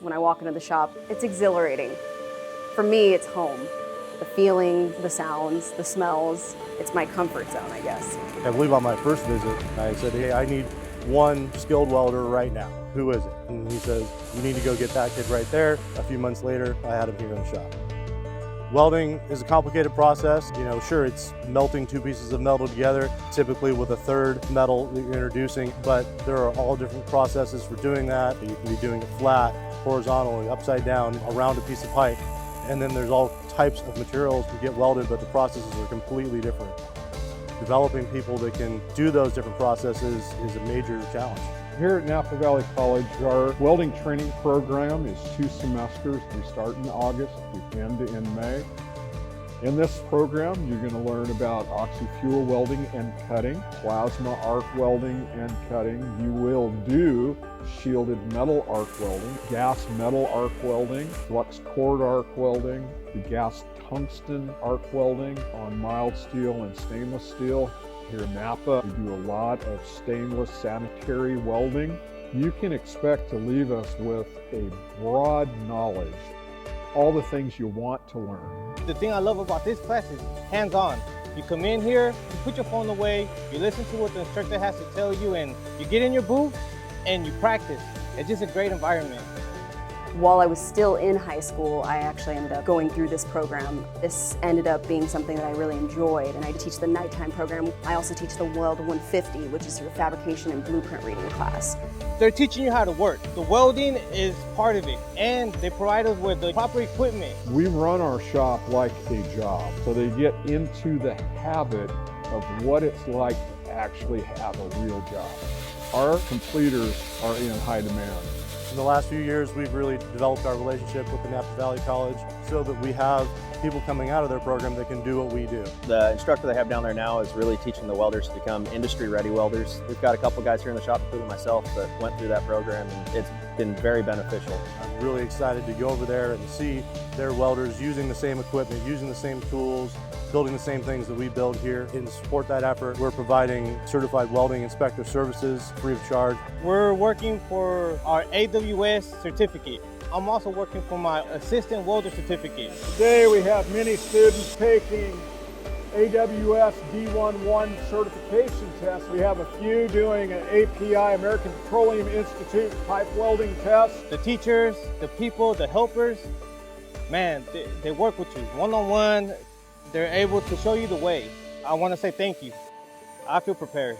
When I walk into the shop, it's exhilarating. For me, it's home. The feeling, the sounds, the smells, it's my comfort zone, I guess. I believe on my first visit, I said, hey, I need one skilled welder right now. Who is it? And he says, you need to go get that kid right there. A few months later, I had him here in the shop. Welding is a complicated process. Sure, it's melting two pieces of metal together, typically with a third metal that you're introducing, but there are all different processes for doing that. You can be doing it flat, horizontally, upside down, around a piece of pipe. And then there's all types of materials to get welded, but the processes are completely different. Developing people that can do those different processes is a major challenge. Here at Napa Valley College, our welding training program is 2 semesters. We start in August, we end in May. In this program, you're going to learn about oxy-fuel welding and cutting, plasma arc welding and cutting. You will do shielded metal arc welding, gas metal arc welding, flux cord arc welding, the gas tungsten arc welding on mild steel and stainless steel. Here in Napa, we do a lot of stainless sanitary welding. You can expect to leave us with a broad knowledge, all the things you want to learn. The thing I love about this class is hands-on. You come in here, you put your phone away, you listen to what the instructor has to tell you, and you get in your booth and you practice. It's just a great environment. While I was still in high school, I actually ended up going through this program. This ended up being something that I really enjoyed, and I teach the nighttime program. I also teach the Weld 150, which is your fabrication and blueprint reading class. They're teaching you how to work. The welding is part of it, and they provide us with the proper equipment. We run our shop like a job, so they get into the habit of what it's like to actually have a real job. Our completers are in high demand. In the last few years, we've really developed our relationship with the Napa Valley College so that we have people coming out of their program that can do what we do. The instructor they have down there now is really teaching the welders to become industry-ready welders. We've got a couple guys here in the shop, including myself, that went through that program, and it's been very beneficial. I'm really excited to go over there and see their welders using the same equipment, using the same tools, building the same things that we build here. And to support that effort, we're providing certified welding inspector services free of charge. We're working for our AWS certificate. I'm also working for my assistant welder certificate. Today we have many students taking AWS D11 certification test. We have a few doing an API, American Petroleum Institute pipe welding test. The teachers, the people, the helpers, man, they work with you one-on-one. They're able to show you the way. I want to say thank you. I feel prepared.